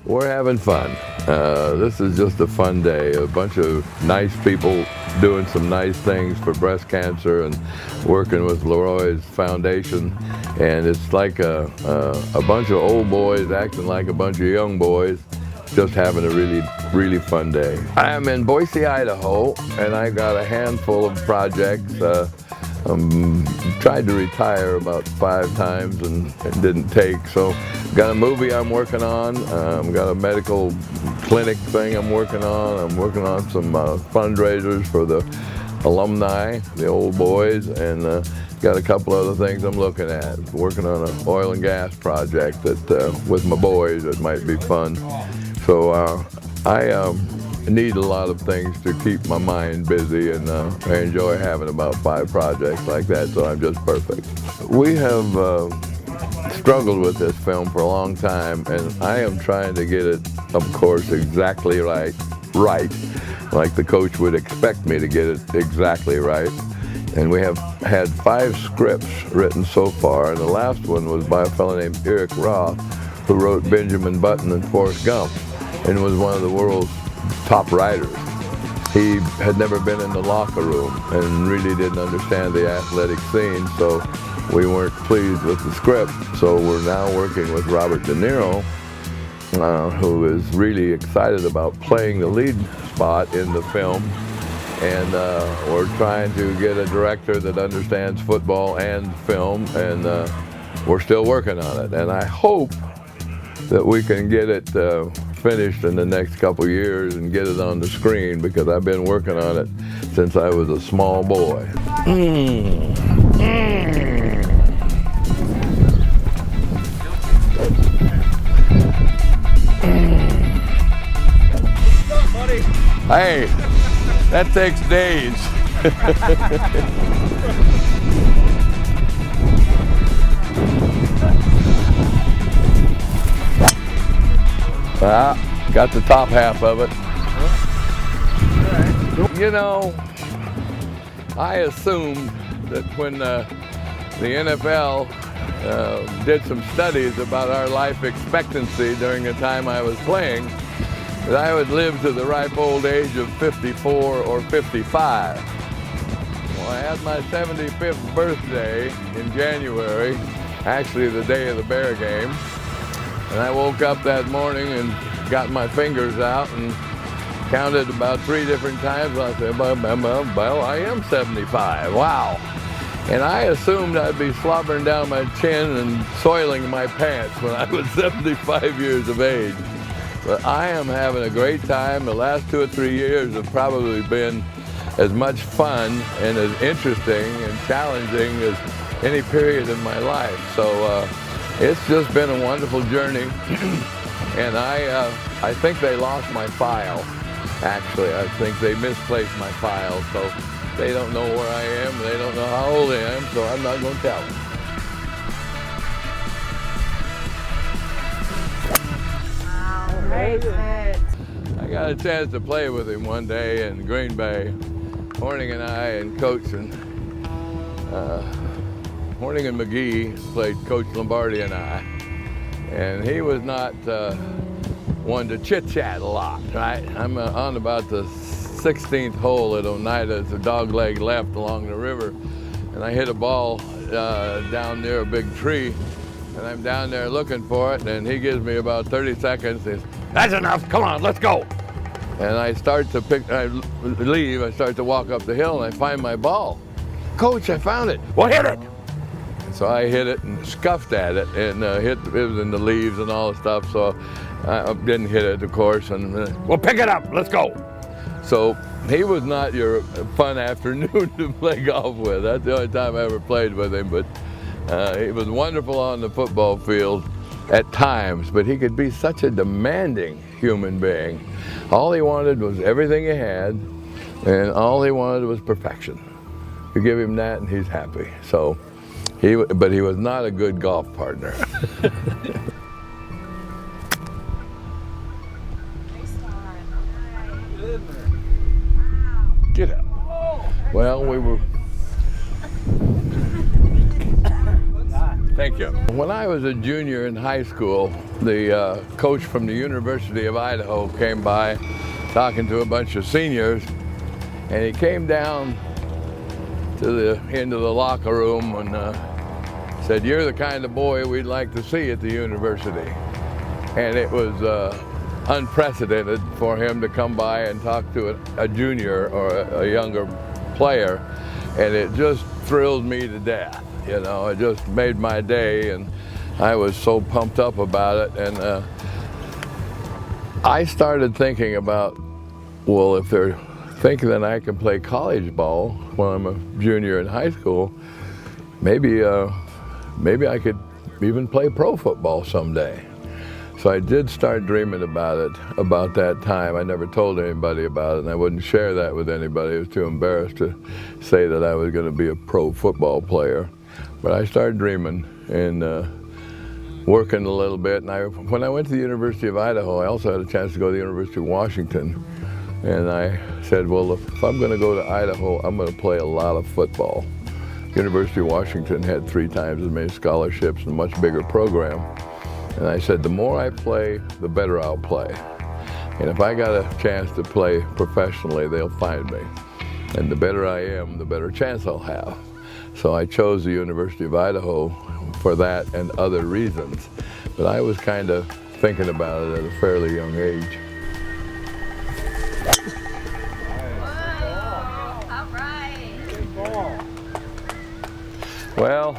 We're having fun. This is just a fun day. A bunch of nice people doing some nice things for breast cancer and working with Leroy's foundation. And it's like a bunch of old boys acting like a bunch of young boys, just having a really fun day. I am in Boise, Idaho, and I got a handful of projects. Tried to retire about 5 times and it didn't take. So got a movie I'm working on. Got a medical clinic thing I'm working on. I'm working on some fundraisers for the alumni, the old boys, and got a couple other things I'm looking at. Working on an oil and gas project that with my boys that might be fun. So I need a lot of things to keep my mind busy, and I enjoy having about 5 projects like that, so I'm just perfect. We have struggled with this film for a long time, and I am trying to get it, of course, exactly right, like the coach would expect me to get it exactly right. And we have had 5 scripts written so far, and the last one was by a fellow named Eric Roth, who wrote Benjamin Button and Forrest Gump, and was one of the world's top writers. He had never been in the locker room and really didn't understand the athletic scene, so we weren't pleased with the script. So we're now working with Robert De Niro, who is really excited about playing the lead spot in the film. And we're trying to get a director that understands football and film, and we're still working on it. And I hope that we can get it finished in the next couple years and get it on the screen, because I've been working on it since I was a small boy. Hey, that takes days. Got the top half of it. You know, I assumed that when the NFL did some studies about our life expectancy during the time I was playing, that I would live to the ripe old age of 54 or 55. Well, I had my 75th birthday in January, actually the day of the Bear game. And I woke up that morning and got my fingers out and counted about 3 different times. I said, well, I am 75, wow. And I assumed I'd be slobbering down my chin and soiling my pants when I was 75 years of age. But I am having a great time. The last 2 or 3 years have probably been as much fun and as interesting and challenging as any period in my life. So it's just been a wonderful journey. And I think they lost my file. Actually, I think they misplaced my file, so they don't know where I am, they don't know how old I am, so I'm not going to tell them. I got a chance to play with him one day in Green Bay. Horning and I and Coach and Horning and McGee played Coach Lombardi and I. And he was not one to chit-chat a lot, right? I'm on about the 16th hole at Oneida. It's a dog leg left along the river. And I hit a ball down near a big tree. And I'm down there looking for it, and he gives me about 30 seconds. He says, "That's enough, come on, let's go." And I start to I start to walk up the hill, and I find my ball. "Coach, I found it." "Well, hit it." So I hit it and scuffed at it, and it was in the leaves and all the stuff, so I didn't hit it, of course. And "Well, pick it up, let's go." So he was not your fun afternoon to play golf with. That's the only time I ever played with him, but he was wonderful on the football field at times, but he could be such a demanding human being. All he wanted was everything he had, and all he wanted was perfection. You give him that and he's happy. So but he was not a good golf partner. Get up. Well, we were Thank you. When I was a junior in high school, the coach from the University of Idaho came by talking to a bunch of seniors, and he came down into the locker room and said, "You're the kind of boy we'd like to see at the university." And it was unprecedented for him to come by and talk to a junior or a younger player, and it just thrilled me to death. You know, it just made my day, and I was so pumped up about it. And I started thinking about, well, if they're thinking that I can play college ball when I'm a junior in high school, maybe I could even play pro football someday. So I did start dreaming about it about that time. I never told anybody about it, and I wouldn't share that with anybody. I was too embarrassed to say that I was going to be a pro football player. But I started dreaming and working a little bit. And when I went to the University of Idaho, I also had a chance to go to the University of Washington. And I said, well, if I'm going to go to Idaho, I'm going to play a lot of football. University of Washington had 3 times as many scholarships and a much bigger program. And I said, the more I play, the better I'll play. And if I got a chance to play professionally, they'll find me. And the better I am, the better chance I'll have. So I chose the University of Idaho for that and other reasons. But I was kind of thinking about it at a fairly young age. All right. Good ball. Well,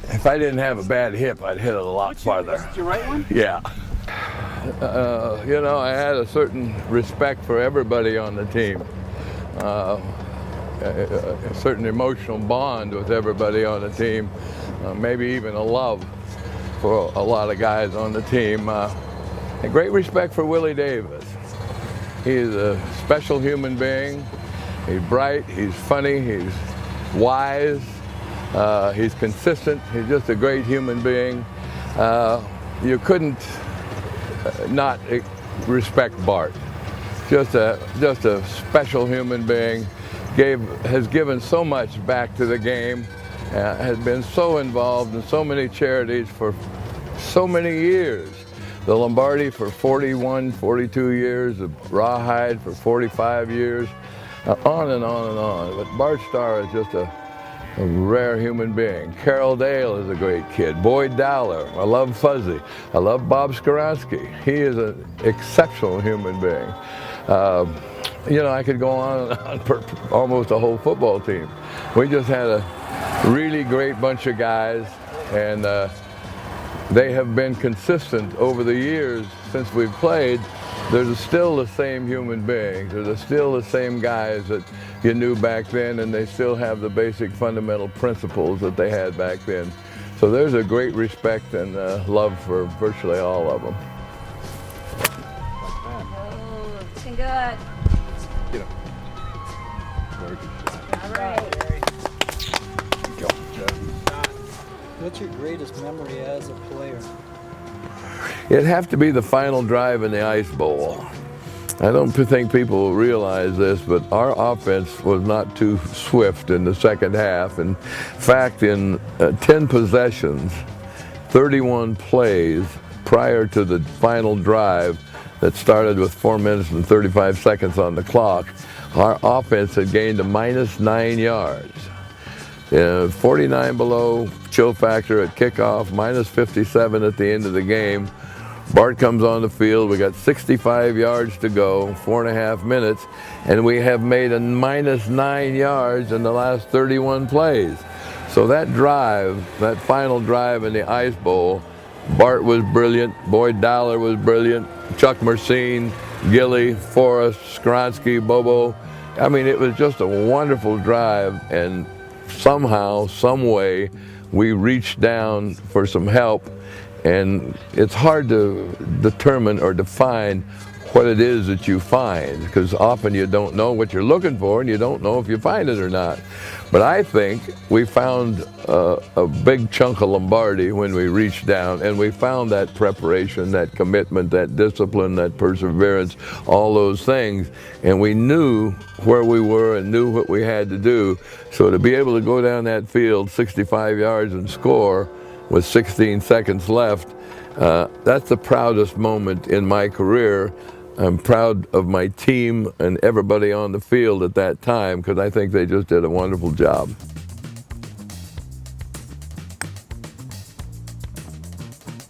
if I didn't have a bad hip, I'd hit it a lot farther. Was it your right one? Yeah. You know, I had a certain respect for everybody on the team. A certain emotional bond with everybody on the team. Maybe even a love for a lot of guys on the team. A great respect for Willie Davis. He's a special human being. He's bright, he's funny, he's wise, he's consistent. He's just a great human being. You couldn't not respect Bart. Just a special human being. Has given so much back to the game. Has been so involved in so many charities for so many years. The Lombardi for 41, 42 years, the Rawhide for 45 years, on and on and on. But Bart Starr is just a rare human being. Carol Dale is a great kid. Boyd Dowler, I love Fuzzy. I love Bob Skoronsky. He is an exceptional human being. You know, I could go on and on for almost a whole football team. We just had a really great bunch of guys, and they have been consistent over the years since we've played. There's still the same human beings. There's still the same guys that you knew back then, and they still have the basic fundamental principles that they had back then. So there's a great respect and love for virtually all of them. Oh, looking good. You know. Very good shot. All right. Go. What's your greatest memory as a player? It'd have to be the final drive in the Ice Bowl. I don't think people realize this, but our offense was not too swift in the second half. In fact, in 10 possessions, 31 plays prior to the final drive that started with 4 minutes and 35 seconds on the clock, our offense had gained a -9 yards. 49 below chill factor at kickoff, -57 at the end of the game. Bart comes on the field, we got 65 yards to go, 4.5 minutes, and we have made a -9 yards in the last 31 plays. So that drive, that final drive in the Ice Bowl, Bart was brilliant, Boyd Dowler was brilliant, Chuck Mercine, Gilly, Forrest, Skoronsky, Bobo. I mean, it was just a wonderful drive, and somehow, some way, we reached down for some help And it's hard to determine or define what it is that you find, because often you don't know what you're looking for and you don't know if you find it or not. But I think we found a big chunk of Lombardi when we reached down, and we found that preparation, that commitment, that discipline, that perseverance, all those things, and we knew where we were and knew what we had to do. So to be able to go down that field 65 yards and score with 16 seconds left, that's the proudest moment in my career. I'm proud of my team and everybody on the field at that time, because I think they just did a wonderful job.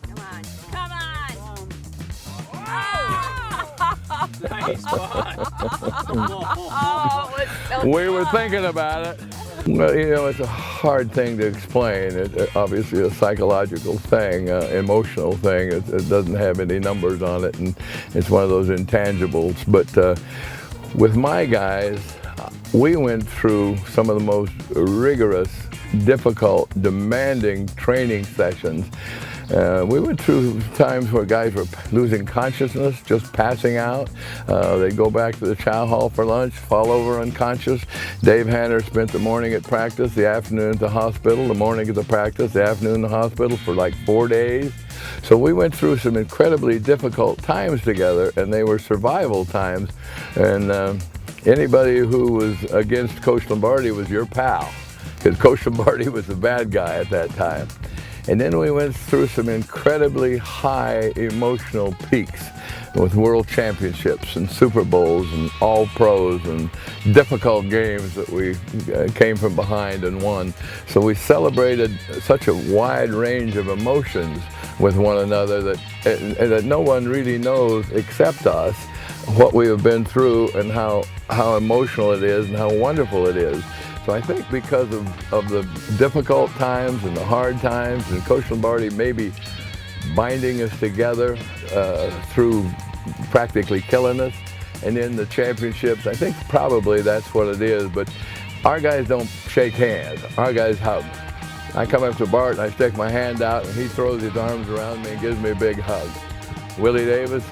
Come on. Come on. Nice spot. Oh, it's so We were tough. thinking about it. Well, you know, it's a hard thing to explain. It's obviously a psychological thing, emotional thing. It doesn't have any numbers on it, and it's one of those intangibles. But with my guys, we went through some of the most rigorous, difficult, demanding training sessions. We went through times where guys were losing consciousness, just passing out. They'd go back to the chow hall for lunch, fall over unconscious. Dave Hanner spent the morning at practice, the afternoon at the hospital, the morning at the practice, the afternoon in the hospital for like 4 days. So we went through some incredibly difficult times together, and they were survival times. And anybody who was against Coach Lombardi was your pal, because Coach Lombardi was the bad guy at that time. And then we went through some incredibly high emotional peaks with world championships and Super Bowls and all pros and difficult games that we came from behind and won. So we celebrated such a wide range of emotions with one another that no one really knows except us what we have been through and how emotional it is and how wonderful it is. So I think because of the difficult times and the hard times, and Coach Lombardi maybe binding us together through practically killing us, and then the championships, I think probably that's what it is. But our guys don't shake hands, our guys hug. I come up to Bart and I stick my hand out and he throws his arms around me and gives me a big hug. Willie Davis,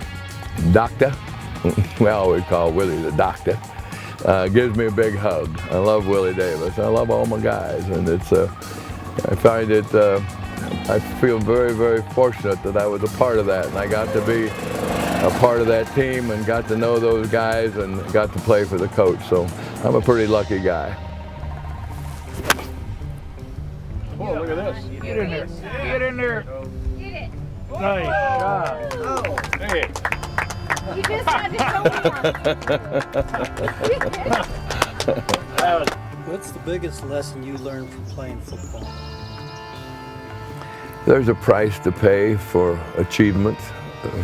doctor, we always call Willie the doctor. Gives me a big hug. I love Willie Davis. I love all my guys, and it's. I find it. I feel very, very fortunate that I was a part of that, and I got to be a part of that team, and got to know those guys, and got to play for the coach. So I'm a pretty lucky guy. Oh, look at this. Get in there. Get in there. Get it. Nice job. Hey. You just had to show more. What's the biggest lesson you learned from playing football? There's a price to pay for achievement,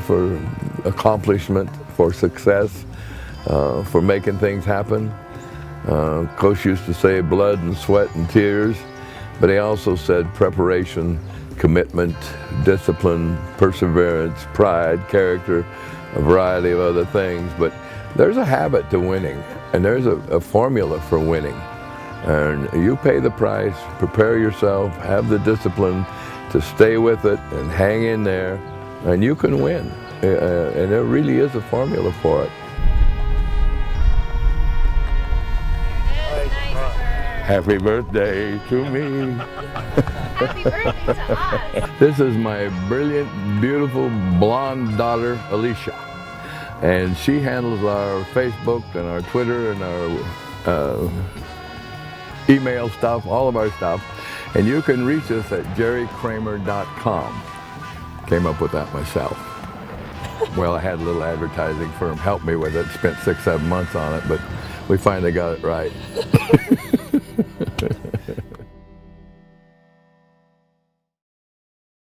for accomplishment, for success, for making things happen. Coach used to say blood and sweat and tears, but he also said preparation, commitment, discipline, perseverance, pride, character, a variety of other things. But there's a habit to winning, and there's a formula for winning. And you pay the price, prepare yourself, have the discipline to stay with it and hang in there, and you can win. And there really is a formula for it. Happy birthday to me. Happy birthday to us. This is my brilliant, beautiful, blonde daughter, Alicia. And she handles our Facebook and our Twitter and our email stuff, all of our stuff. And you can reach us at jerrykramer.com. Came up with that myself. Well, I had a little advertising firm help me with it, spent 6-7 months on it, but we finally got it right.